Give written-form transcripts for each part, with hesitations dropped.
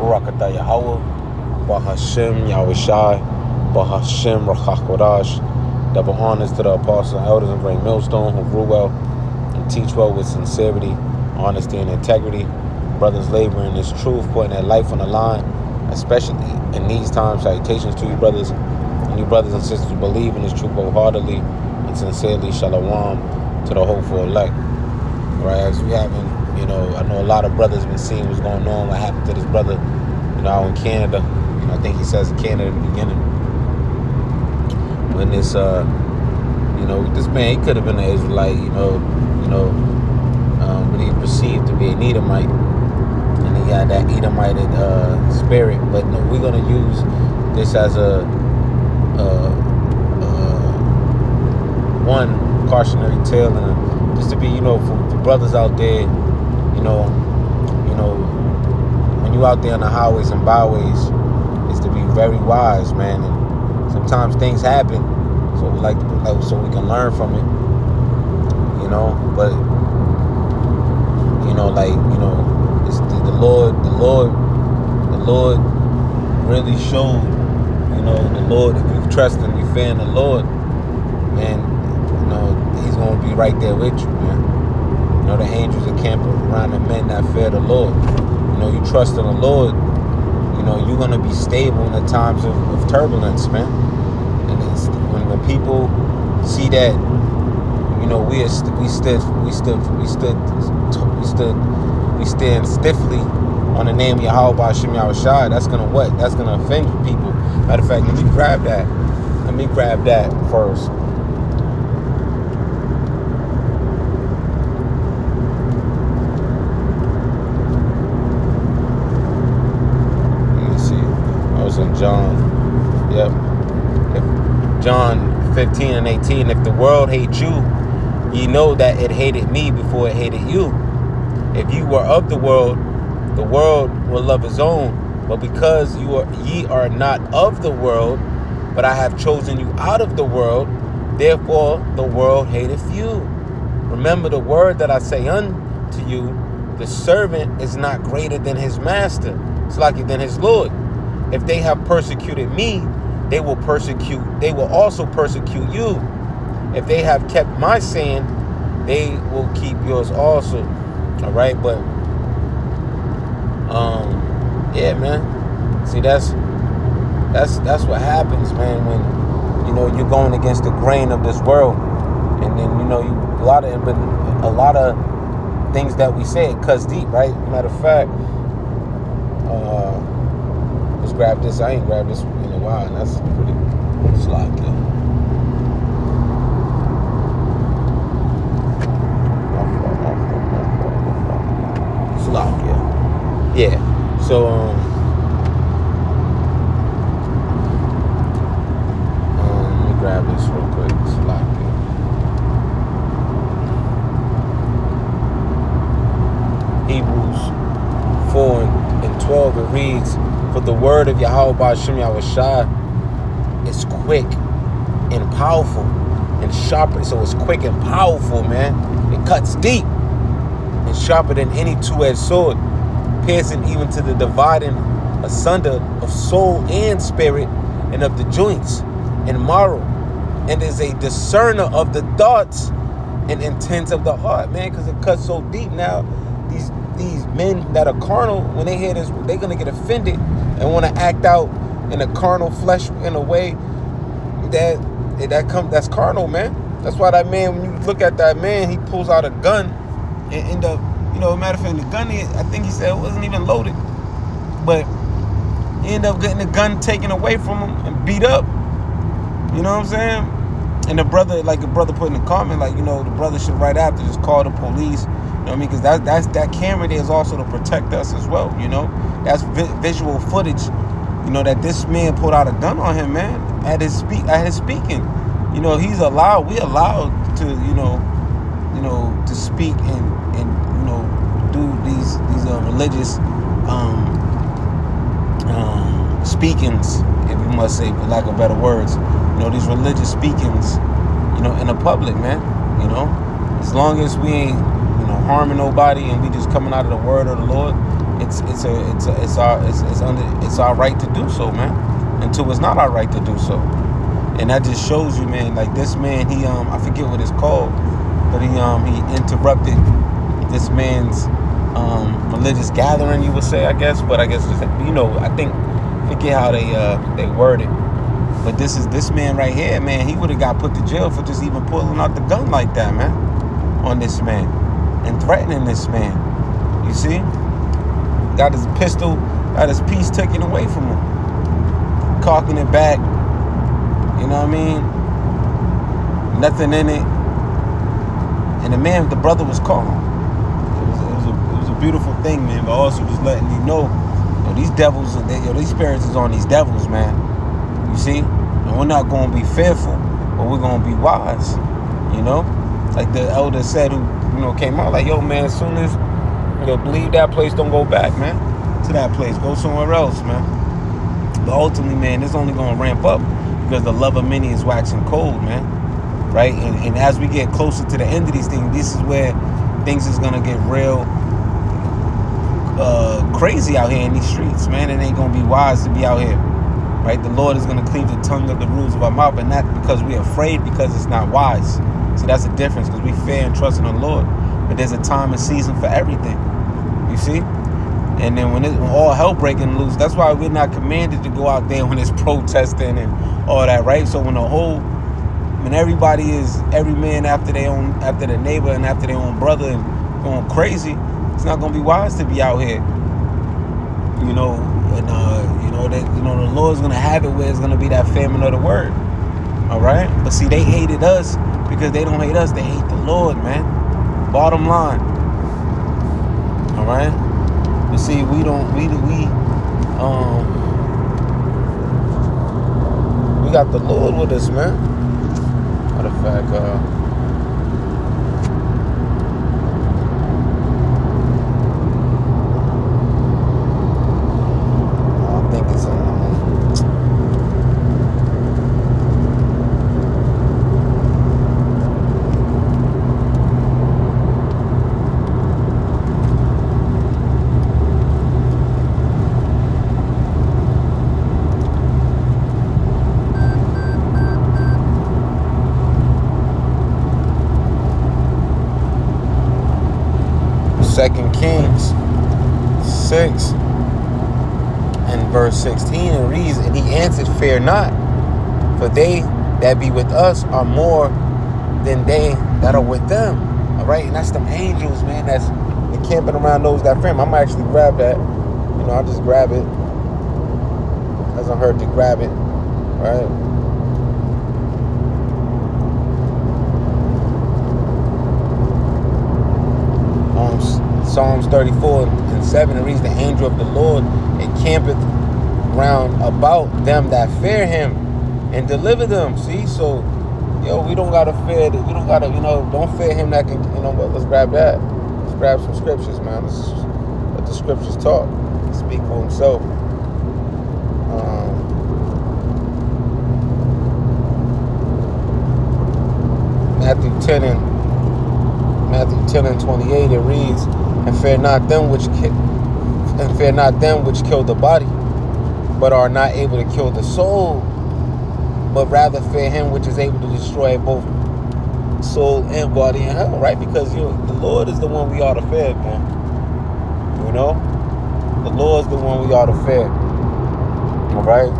Barakatah Yahweh, Bahashem Yahushai, Bahashem Rachakodash. Double honors to the apostles and elders of Great Millstone who rule well and teach well with sincerity, honesty, and integrity. Brothers laboring in this truth, putting their life on the line, especially in these times. Salutations to you brothers and you brothers and sisters who believe in this truth wholeheartedly and sincerely. Shalom to the hopeful elect. Right, as we haven't, I know a lot of brothers been seeing what's going on, what happened to this brother, out in Canada. I think he says Canada in the beginning. When this, this man, he could have been an Israelite, but he perceived to be an Edomite, and he got that Edomite spirit. But no, we're gonna use this as a one cautionary tale, and just to be, for brothers out there, when you out there on the highways and byways, is to be very wise, man. And sometimes things happen, so we so we can learn from it, But it's the Lord really showed, the Lord. If you trust and you fear in the Lord, man, He's gonna be right there with you, man. The angels are camping around the men that fear the Lord. You trust in the Lord, you're gonna be stable in the times of turbulence, man. And it's when people see that, we stand stiffly on the name of Yahweh Hashem Yahushai. That's gonna what? That's gonna offend people. Matter of fact, let me grab that first. In John 15:18, if the world hates you, ye know that it hated me before it hated you. If you were of the world will love his own. But because ye are not of the world, but I have chosen you out of the world, therefore the world hateth you. Remember the word that I say unto you, the servant is not greater than his master. It's like than his Lord. If they have persecuted me, they will also persecute you. If they have kept my saying, they will keep yours also. All right, but yeah, man. See, that's what happens, man, when you're going against the grain of this world, and then a lot of things that we say it cuts deep, right? Matter of fact, let's grab this. I ain't grabbed this in a while, and that's pretty sloppy. Yeah. So let me grab this real quick. Hebrews 4:12 it reads, for the word of Yahweh Hashem Yahushai is quick and powerful and sharper. So it's quick and powerful, man. It cuts deep and sharper than any two-edged sword, piercing even to the dividing asunder of soul and spirit, and of the joints and marrow, and is a discerner of the thoughts and intents of the heart, man, because it cuts so deep. Now these men that are carnal, when they hear this, they're gonna get offended and want to act out in a carnal flesh in a way that's carnal, man. That's why that man, when you look at that man, he pulls out a gun and end up, matter of fact, the gun, I think he said it wasn't even loaded, but he ended up getting the gun taken away from him and beat up. You know what I'm saying? And the brother put in the comment, the brother should right after just call the police. You know what I mean? Because that camera there is also to protect us as well. That's visual footage. That this man pulled out a gun on him, man, at his speaking. He's allowed. We allowed to to speak and do these religious speakings, if you must say, for lack of better words. These religious speakings, in the public, man. As long as we ain't harming nobody and we just coming out of the word of the Lord, it's our right to do so, man. Until it's not our right to do so. And that just shows you, man, like this man, he I forget what it's called, but he interrupted this man's religious gathering, you would say, I guess. But I guess I think, forget how they word it. But this man right here, man, he would have got put to jail for just even pulling out the gun like that, man, on this man and threatening this man. You see, got his pistol, got his piece taken away from him, cocking it back. You know what I mean? Nothing in it. And the brother was calm. It was a beautiful thing, man. But also just letting you know, these devils, these spirits is on these devils, man. You see? And we're not going to be fearful, but we're going to be wise. You know? Like the elder said, who came out like, yo, man, as soon as leave that place, don't go back, man, to that place. Go somewhere else, man. But ultimately, man, it's only going to ramp up. Because the love of many is waxing cold, man. Right? And as we get closer to the end of these things, this is where things is going to get real crazy out here in these streets, man. It ain't going to be wise to be out here. Right? The Lord is going to cleave the tongue of the rules of our mouth. And not because we're afraid, because it's not wise. See, that's the difference. Because we fear and trust in the Lord. But there's a time and season for everything. You see? And then when all hell breaking loose, that's why we're not commanded to go out there when it's protesting and all that, right? So when everybody is every man after their neighbor and after their own brother and going crazy, it's not gonna be wise to be out here. The Lord's gonna have it where it's gonna be that famine of the word. All right? But see, they hated us because they don't hate us, they hate the Lord, man. Bottom line. All right? But see, we got the Lord with us, man. Matter of fact, I think it's Second Kings 6 and verse 16, and reads, and he answered, fear not, for they that be with us are more than they that are with them. All right, and that's them angels, man, that's encamping around those that fear him. I'm actually grab that. I'll just grab it. Doesn't hurt to grab it, right? Psalms 34 and 7, it reads, the angel of the Lord encampeth round about them that fear him and deliver them. See, so we don't gotta fear. We don't gotta, don't fear him that can. But let's grab that. Let's grab some scriptures, man. Let's let the scriptures talk, speak for himself. Matthew 10 and 28, it reads, and fear not them which kill the body, but are not able to kill the soul, but rather fear him which is able to destroy both soul and body in hell, right? Because the Lord is the one we ought to fear, man. The Lord is the one we ought to fear. All right?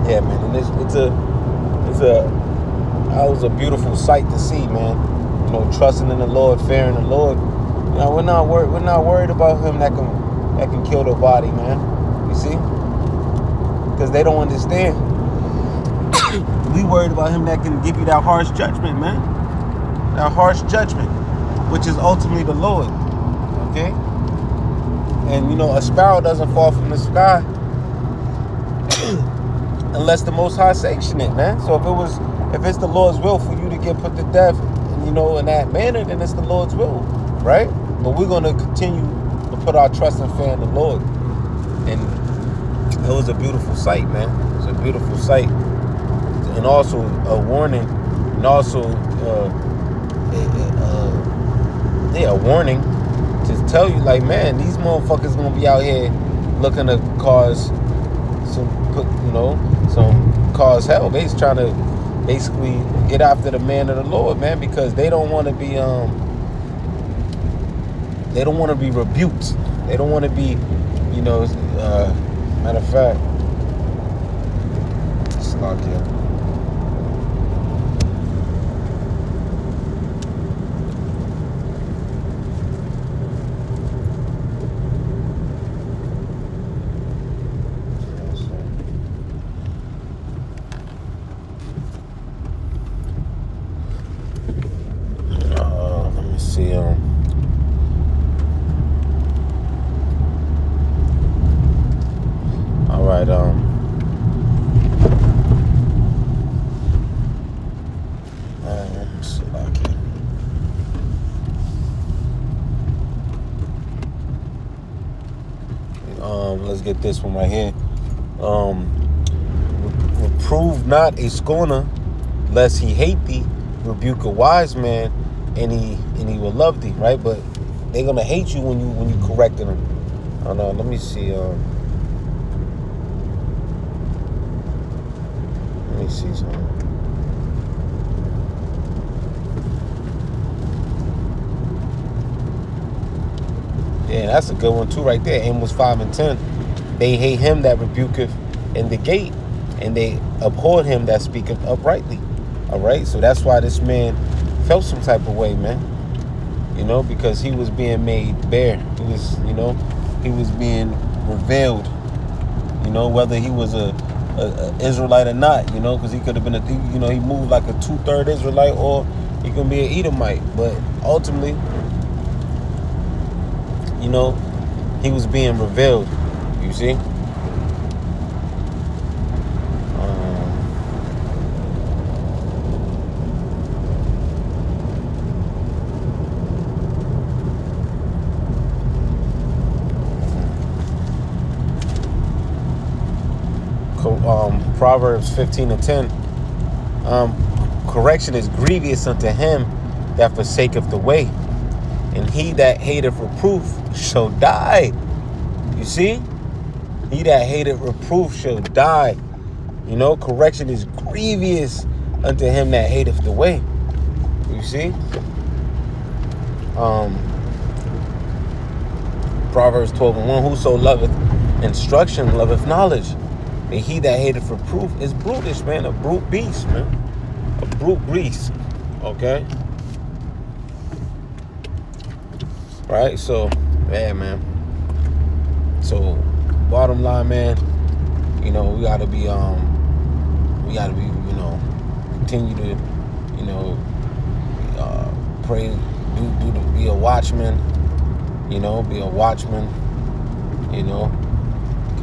Yeah, man. And that was a beautiful sight to see, man. Trusting in the Lord, fearing the Lord. We're not worried about him that can kill the body, man. You see? Because they don't understand. We worried about him that can give you that harsh judgment, man. That harsh judgment, which is ultimately the Lord. Okay? And a sparrow doesn't fall from the sky unless the Most High sanction it, man. So if it's the Lord's will for you to get put to death, in that manner, then it's the Lord's will, right? But we're going to continue to put our trust and faith in the Lord. And it was a beautiful sight, man. It was a beautiful sight. And also a warning, and also a warning to tell you, like, man, these motherfuckers gonna be out here looking to cause some cause hell. They's trying to basically get after the man of the Lord, man, because they don't want to be rebuked. They don't want to be, matter of fact, it's locked in. Let me see. All right. Let's get this one right here. Reprove not a scorner, lest he hate thee. Rebuke a wise man, and he will love thee. Right, but they're gonna hate you when you correcting them. I know. Let me see. Let me see something. Yeah, that's a good one too, right there. Amos 5:10. They hate him that rebuketh in the gate, and they abhor him that speaketh uprightly. All right, so that's why this man felt some type of way, man. Because he was being made bare. He was being revealed. Whether he was a Israelite or not. Because he could have been he moved like a 2/3 Israelite, or he could be an Edomite. But ultimately, he was being revealed. You see? Proverbs 15:10. Correction is grievous unto him that forsaketh the way, and he that hateth reproof shall die. You see? He that hateth reproof shall die. Correction is grievous unto him that hateth the way. You see? Proverbs 12:1. Whoso loveth instruction loveth knowledge. And he that hateth reproof is brutish, man. A brute beast, man. A brute beast. Okay? Right? So, yeah, man. So, bottom line, man, we gotta be, continue to, pray, be a watchman, be a watchman,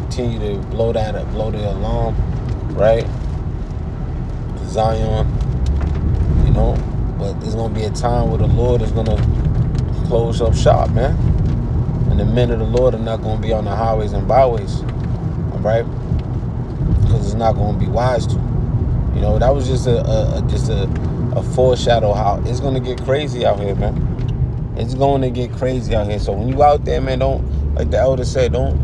continue to blow the alarm, right? Zion, but there's gonna be a time where the Lord is gonna close up shop, man. And the men of the Lord are not gonna be on the highways and byways, all right? Because it's not gonna be wise to. That was just a foreshadow how it's gonna get crazy out here, man. It's going to get crazy out here. So when you out there, man, don't, like the elder said, don't,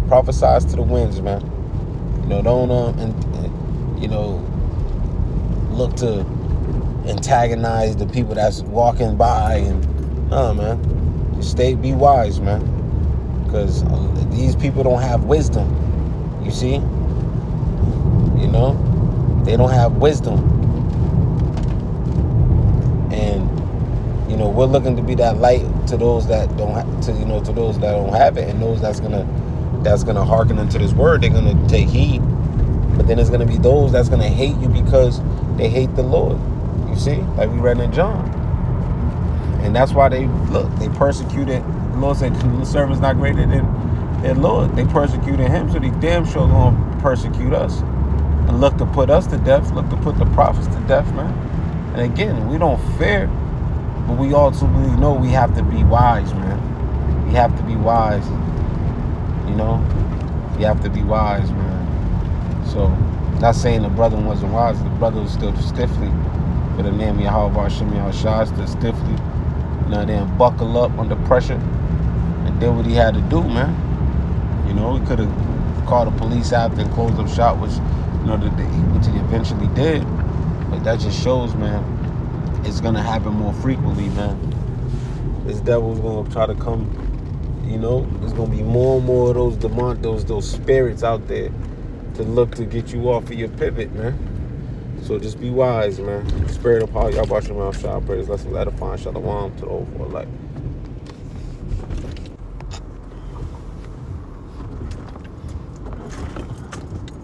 prophesize to the winds, man. Don't look to antagonize the people that's walking by, and man, just be wise, man, because these people don't have wisdom. You see, they don't have wisdom, and we're looking to be that light to those that don't to those that don't have it, and those that's gonna hearken unto this word. They're gonna take heed. But then there's gonna be those that's gonna hate you because they hate the Lord. You see, like we read in John, and that's why they persecuted. The Lord said, "The servant's not greater than their Lord." They persecuted him, so they damn sure gonna persecute us and look to put us to death. Look to put the prophets to death, man. And again, we don't fear. But we also know we have to be wise, man. We have to be wise. We have to be wise, man. So, not saying the brother wasn't wise. The brother was still stiffly, for the name of Yahweh Hashem Yahushua, still stiffly, You know, then buckle up under pressure and did what he had to do, man. You know, he could have called the police after and closed up shop, which he eventually did. But that just shows, man, it's gonna happen more frequently, man. This devil's gonna try to come. You know, there's gonna be more and more of those spirits out there to look to get you off of your pivot, man. So just be wise, man. Spirit of power, y'all watching around shop praise. Let's let it find shalom to the overall life.